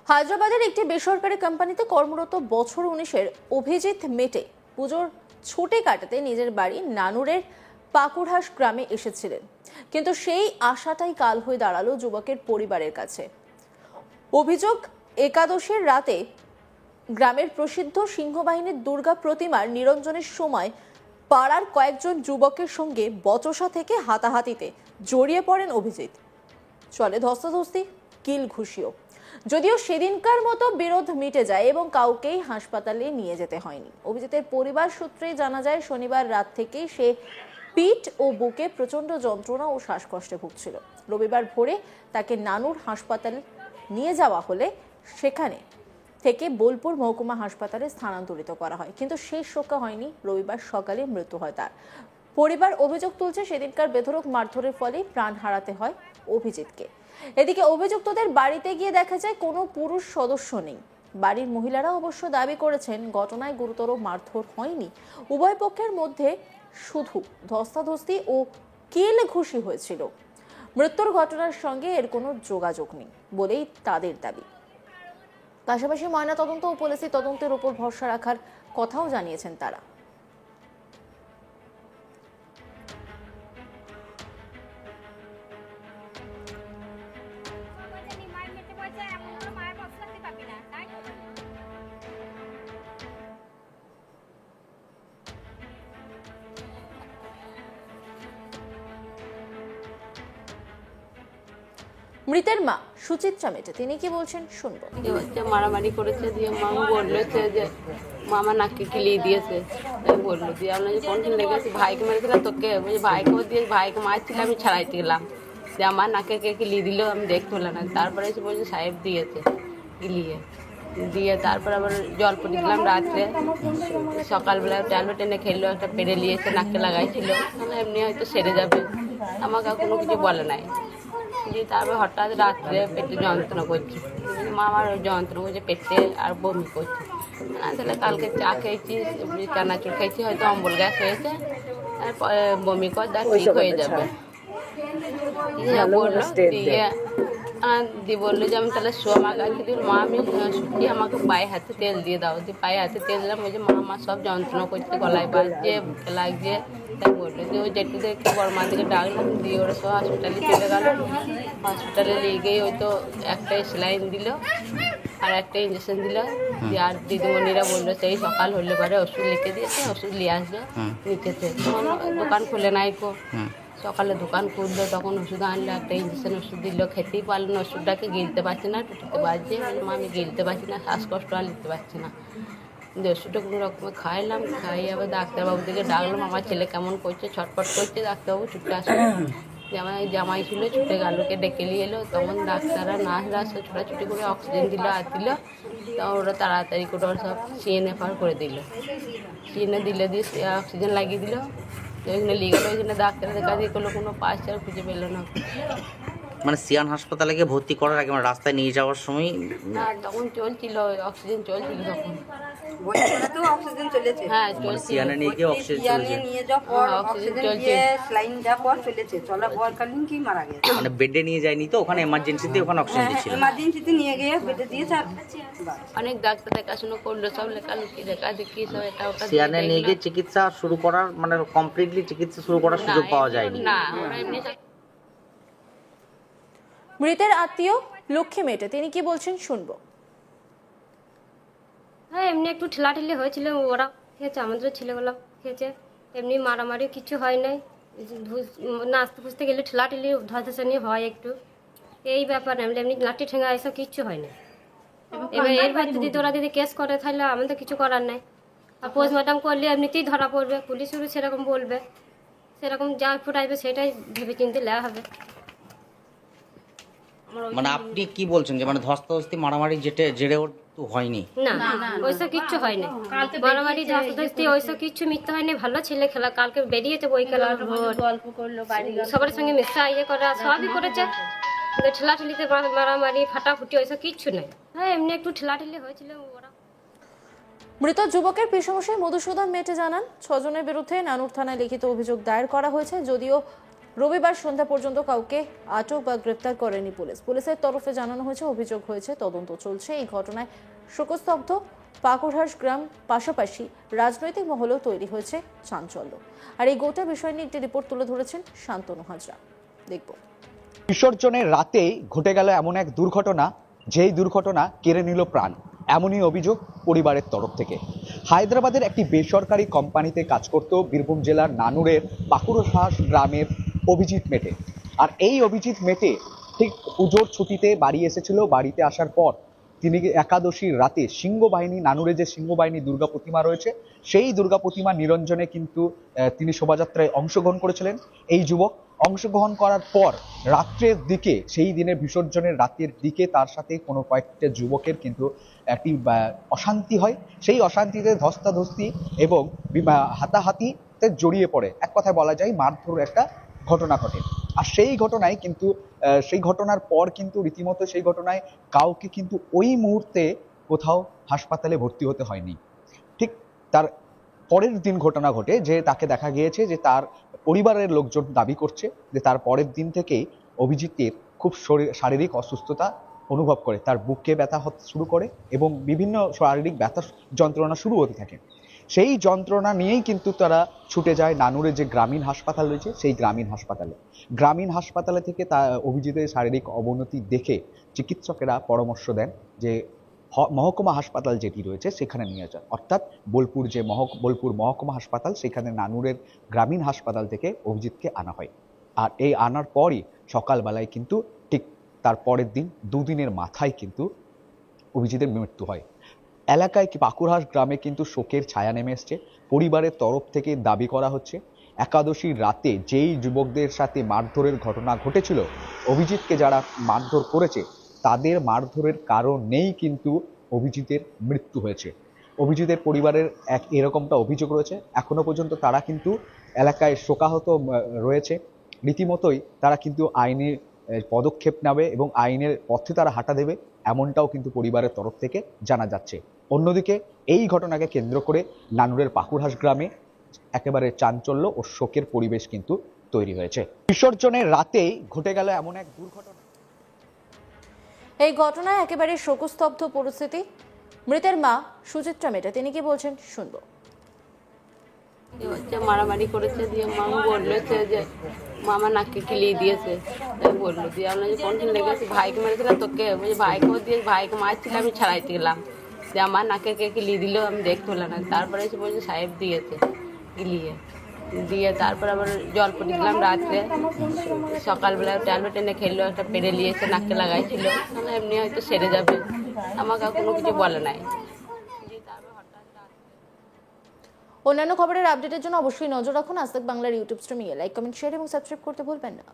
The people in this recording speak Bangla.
হায়দ্রাবাদের একটি বেসরকারি কোম্পানিতে কর্মরত বছর 19-এর অভিজিৎ মেটে পুজোর ছুটি কাটাতে নিজের বাড়ি নানুরের পাকুড়হাস গ্রামে এসেছিলেন, কিন্তু সেই আশাটাই কাল হয়ে দাঁড়ালো যুবকের পরিবারের কাছে। অভিযোগ, একাদশীর রাতে গ্রামের প্রসিদ্ধ সিংহবাহিনীর দুর্গা প্রতিমার নিরঞ্জনের সময় পাড়ার কয়েকজন যুবকের সঙ্গে বচসা থেকে হাতাহাতিতে জড়িয়ে পড়েন অভিজিৎ। চলে ধস্তাধস্তি, কিল ঘুষিও। যদিও সেদিনকার মতো বিরোধ মিটে যায় এবং কাউকেই হাসপাতালে নিয়ে যেতে হয়নি। অভিজিতের পরিবার সূত্রে জানা যায়, শনিবার রাত থেকেই সে পিঠ ও বুকে প্রচন্ড যন্ত্রণা ও শ্বাসকষ্টে ভুগছিল। রবিবার ভোরে তাকে নানুর হাসপাতালে নিয়ে যাওয়া হলে সেখানে থেকে বোলপুর মহকুমা হাসপাতালে স্থানান্তরিত করা হয়, কিন্তু শেষ রক্ষা হয়নি। রবিবার সকালে মৃত্যু হয় তার। পরিবার অভিযোগ তুলছে, সেদিনকার বেধড়ক মারধরের ফলে প্রাণ হারাতে হয় অভিজিৎকে। এদিকে অভিযুক্তদের বাড়িতে গিয়ে দেখা যায় কোনো পুরুষ সদস্য নেই। বাড়ির মহিলারা অবশ্য দাবি করেছেন ঘটনায় গুরুতর মারধর হয়নি, উভয় পক্ষের মধ্যে শুধু ধস্তাধস্তি ও কিল ঘুষি হয়েছিল। মৃত্যুর ঘটনার সঙ্গে এর কোনো যোগাযোগ নেই বলেই তাদের দাবি। পাশাপাশি ময়নাতদন্ত ও পুলিশি তদন্তের উপর ভরসা রাখার কথাও জানিয়েছেন তারা। মৃতের মা সুচিত্রা মেটে তিনি কি বলছেন শুনবো। মারামারি করেছে, দিয়ে মামা বললেছে যে মামা নাকি কিলিয়ে দিয়েছে, বললো দিয়ে আমরা যে কোন লেগেছি ভাইকে মেরেছিলাম তোকে, বলছি ভাইকেও দিয়ে ভাইকে মারছিল, আমি ছাড়াইতে গেলাম, যে আমার নাকে কে কিলিয়ে দিল আমি দেখতে হলাম না। তারপরে এসে বলছে সাহেব দিয়েছে কিলিয়ে দিয়ে, তারপর আবার জল পড়ে দিলাম রাত্রে। সকালবেলা ট্যাবলেট এনে খেললো, একটা পেরে নিয়েছে নাকে লাগাইছিল, এমনি হয়তো সেরে যাবে, আমাকে কোনো কিছু বলে নাই। দিয়ে তারপর হঠাৎ রাত্রে পেটে যন্ত্রণা করছে, মামার যন্ত্রণা করছে পেটে আর বমি করছে। তাহলে কালকে চা খেয়েছি, চানাচুর খেয়েছি, হয়তো অম্বল গ্যাস হয়েছে, তারপরে বমি কর দেখ ঠিক হয়ে যাবে। বললো দিয়ে বললো যে আমি তাহলে শো আমার কাছে দিল, মা আমি শুকিয়ে আমাকে পায়ে হাতে তেল দিয়ে দাও। দিয়ে পায়ে হাতে তেল দিলাম, ওই যে মা আমার সব যন্ত্রণা করছে, গলায় বাজছে, বুকে লাগছে। তাই বললো যে ওই জেঠুদের একটু বড় মা দিকে ডাকলাম, দিয়ে ওরা সব হসপিটালে চলে গেল। হসপিটালে নিয়ে গিয়ে ওই তো একটা স্যালাইন দিল আর একটা ইঞ্জেকশন দিল। দিয়ে আর দিদিমণিরা বললো সেই সকাল হলে পরে ওষুধ লিখে দিয়েছে, ওষুধ নিয়ে আসবে নিচেতে। দোকান খুলে নাই কো, সকালে দোকান খুললো, তখন ওষুধ আনলো, একটা ইঞ্জেকশন ওষুধ দিল, খেতেই পারলো না, ওষুধটাকে গিলতে পারছে না, টুটিতে বাজছে, মা আমি গিলতে পারছি না, শ্বাসকষ্ট আর নিতে পারছি না। ওষুধটা কোনো রকমে খাইলাম, খাইয়ে আবার ডাক্তারবাবু দিকে ডাকলাম, আমার ছেলে কেমন করছে, ছটফট করছে, ডাক্তারবাবু ছুটে আসলো। জামাই ছিল ছুটে গালুকে ডেকে নিয়ে এলো, তখন ডাক্তাররা নার্সরা ছোটাছুটি করে অক্সিজেন দিল আর দিল, তখন ওরা তাড়াতাড়ি করে ওরা সব সিএনএফআর করে দিল, সিএনএ দিলে দিয়ে অক্সিজেন লাগিয়ে দিল। ওইখানে নিয়ে গেলো, ওইখানে ডাক্তারের কাছে করলো, কোনো পাশে আর খুঁজে পেলো না। মানে সিয়ান হাসপাতালে গিয়ে ভর্তি করার আগে মানে রাস্তায় নিয়ে যাওয়ার সময় তখন চলছিল অক্সিজেন চলছিল, তখন অক্সিজেন চলেছে, হ্যাঁ সিয়ানে নিয়ে গিয়ে অক্সিজেন নিয়ে যাওয়ার পর অক্সিজেন দিয়ে স্লাইন দেওয়ার পর চলেছে, চলাকালীন কি মারা গেছে। মানে বেডে নিয়ে যায়নি তো, ওখানে এমার্জেন্সিতে ওখানে অক্সিজেন দিচ্ছিল, এমার্জেন্সিতে নিয়ে গিয়ে বেডে দিয়েছে। অনেক ডাক্তার দেখাশুনো করলো, সব লেখালেখি দেখি সব এটা ওটা। সিয়ানে নিয়ে গিয়ে চিকিৎসা শুরু করার মানে কমপ্লিটলি চিকিৎসা শুরু করার সুযোগ পাওয়া যায়নি না। এমনি মৃতের আত্মীয় লক্ষ্মী মেটে তিনি কি বলছেন শুনবো। হ্যাঁ এমনি একটু ঠেলাঠেলি হয়েছিল, ওরা খেয়েছে, আমাদের ছেলেগুলো খেয়েছে, এমনি মারামারি কিছু হয় নাই। নাচতে ফুসতে গেলে ঠেলাঠেলি ধসাধসানি হয় একটু, এই ব্যাপার এমনি লাঠি ঠেঙ্গা এসব কিচ্ছু হয় না। এবার এর ভাই যদি ওরা কেস করে তাহলে আমাদের কিছু করার নাই, আর পোস্টমর্টম করলে এমনিতেই ধরা পড়বে, পুলিশেরও সেরকম বলবে, সেরকম যা ফুটাইবে সেটাই ভেবে চিনতে নেওয়া হবে। মানে আপনি কি বলছেন যে মানে ধস্তাধস্তি মারামারি জেরে ওর তো হয়নি? না ওইসব কিচ্ছু হয়নি, মারামারি ধস্তাধস্তি ওইসব কিচ্ছু মিথ্যে হয়নি, ভালো ছেলে খেলা, কালকে বেরিয়েছে বই খেলার গল্প করলো, সবার সঙ্গে মিশা ইয়ে করা সবই করেছে, ঠেলাঠেলিতে মারামারি ফাটাফুটি ওইসব কিচ্ছু নেই। হ্যাঁ এমনি একটু ঠেলাঠেলি হয়েছিল। ওরা মৃত যুবকের পিসমশাই মধুসূদন মেটে জানান, 6 জনের বিরুদ্ধে নানুর থানায় লিখিত অভিযোগ দায়ের করা হয়েছে, যদিও রবিবার সন্ধ্যা পর্যন্ত কাউকে আটক বা গ্রেপ্তার করেনি পুলিশের তরফে জানানো হয়েছে অভিযোগ হয়েছে, তদন্ত চলছে। এই ঘটনায় শোকস্তব্ধ পাকুড়হাস গ্রাম, পাশাপাশি রাজনৈতিক মহলেও তৈরি হয়েছে চাঞ্চল্য। আর এই গোটা বিষয় নিয়ে একটি রিপোর্ট তুলে ধরেছেন শান্তনু হাজরা। দেখব। বিসর্জনের রাতেই ঘটে গেল এমন এক দুর্ঘটনা, যেই দুর্ঘটনা কেড়ে নিল প্রাণ। এমনই অভিযোগ পরিবারের তরফ থেকে। হায়দ্রাবাদের একটি বেসরকারি কোম্পানিতে কাজ করত বীরভূম জেলার নানুরের পাকুড়হাস গ্রামের অভিজিৎ মেটে। আর এই অভিজিৎ মেটে ঠিক পুজোর ছুটিতে বাড়ি এসেছিল। বাড়িতে আসার পর তিনি একাদশীর রাতে সিংহবাহিনী, নানুরে যে সিংহবাহিনী দুর্গা প্রতিমা রয়েছে, সেই দুর্গা প্রতিমা নিরঞ্জনে কিন্তু তিনি শোভাযাত্রায় অংশগ্রহণ করেছিলেন। এই যুবক অংশগ্রহণ করার পর রাত্রের দিকে, সেই দিনের বিসর্জনের রাতের দিকে তার সাথে কোনো কয়েকটা যুবকের কিন্তু একটি অশান্তি হয়। সেই অশান্তিতে ধস্তাধস্তি এবং হাতাহাতিতে জড়িয়ে পড়ে। এক কথায় বলা যায় মারধর একটা ঘটনা ঘটে। আর সেই ঘটনায় কিন্তু সেই ঘটনার পর কিন্তু রীতিমতো সেই ঘটনায় কাউকে কিন্তু ওই মুহূর্তে কোথাও হাসপাতালে ভর্তি হতে হয়নি। ঠিক তার পরের দিন ঘটনা ঘটে যে তাকে দেখা গিয়েছে যে তার পরিবারের লোকজন দাবি করছে যে তার পরের দিন থেকেই অভিজিতের খুব শারীরিক অসুস্থতা অনুভব করে। তার বুকে ব্যথা হতে শুরু করে এবং বিভিন্ন শারীরিক ব্যথা যন্ত্রণা শুরু হতে থাকে। সেই যন্ত্রণা নিয়েই কিন্তু তারা ছুটে যায় নানুরে যে গ্রামীণ হাসপাতাল রয়েছে, সেই গ্রামীণ হাসপাতালে থেকে তা অভিজিতের শারীরিক অবনতি দেখে চিকিৎসকেরা পরামর্শ দেন যে মহকুমা হাসপাতাল যেটি রয়েছে সেখানে নিয়ে যান। অর্থাৎ বোলপুর যে বোলপুর মহকুমা হাসপাতাল, সেখানে নানুরের গ্রামীণ হাসপাতাল থেকে অভিজিৎকে আনা হয়। আর এই আনার পরই সকালবেলায় কিন্তু ঠিক তার পরের দিন, দুদিনের মাথায় কিন্তু অভিজিতের মৃত্যু হয়। এলাকায় পাকুড়হাস গ্রামে কিন্তু শোকের ছায়া নেমে এসছে। পরিবারের তরফ থেকে দাবি করা হচ্ছে একাদশীর রাতে যেই যুবকদের সাথে মারধরের ঘটনা ঘটেছিল, অভিজিৎকে যারা মারধর করেছে তাদের মারধরের কারণেই কিন্তু অভিজিতের মৃত্যু হয়েছে। অভিজিতের পরিবারের এরকমটা অভিযোগ রয়েছে। এখনো পর্যন্ত তারা কিন্তু এলাকায় শোকাহত রয়েছে। রীতিমতোই তারা কিন্তু আইনি পদক্ষেপ নেবে এবং আইনের পথে তারা হাঁটা দেবে, এমনটাও কিন্তু পরিবারের তরফ থেকে জানা যাচ্ছে। অন্যদিকে এই ঘটনাকে কেন্দ্র করে নানুরের পাকুড়হাস গ্রামে একেবারে চাঞ্চল্য ও শোকের পরিবেশ কিন্তু তৈরি হয়েছে। বিসর্জনের রাতেই ঘটে গেল এমন এক দুর্ঘটনা। এই ঘটনায় একেবারে শোকস্তব্ধ পরিস্থিতি। মৃতের মা সুচিত্রা মেটা, তিনি কি বলছেন শুনবো। হচ্ছে মারামারি করেছে, দিয়ে মামা বললো যে মামা নাককে কিলিয়ে দিয়েছে। তাই বললো, দিয়ে আমরা যে কোনদিন লেগেছি ভাইকে মেরেছিলাম, তোকে ভাইকেও দিয়ে ভাইকে মারছিল, আমি ছাড়াইতে গেলাম, যে আমার নাকে কে কিলিয়ে দিল, আমি দেখতে পেলাম না। তারপরে এসে বলছে সাহেব দিয়েছে কিলিয়ে দিয়ে। তারপর আবার জল পড়ে দিলাম রাত্রে। সকালবেলা ট্যাবলেট এনে খেললো, একটা পেরে নিয়েছে, নাককে লাগাইছিল, এমনি হয়তো সেরে যাবে, আমাকে কোনো কিছু বলে নাই। অন্যান্য খবরের আপডেটের জন্য অবশ্যই নজর রাখুন আজ তাক বাংলার ইউটিউব স্ট্রিমিংয়ে। লাইক, কমেন্ট, শেয়ার এবং সাবস্ক্রাইব করতে ভুলবেন না।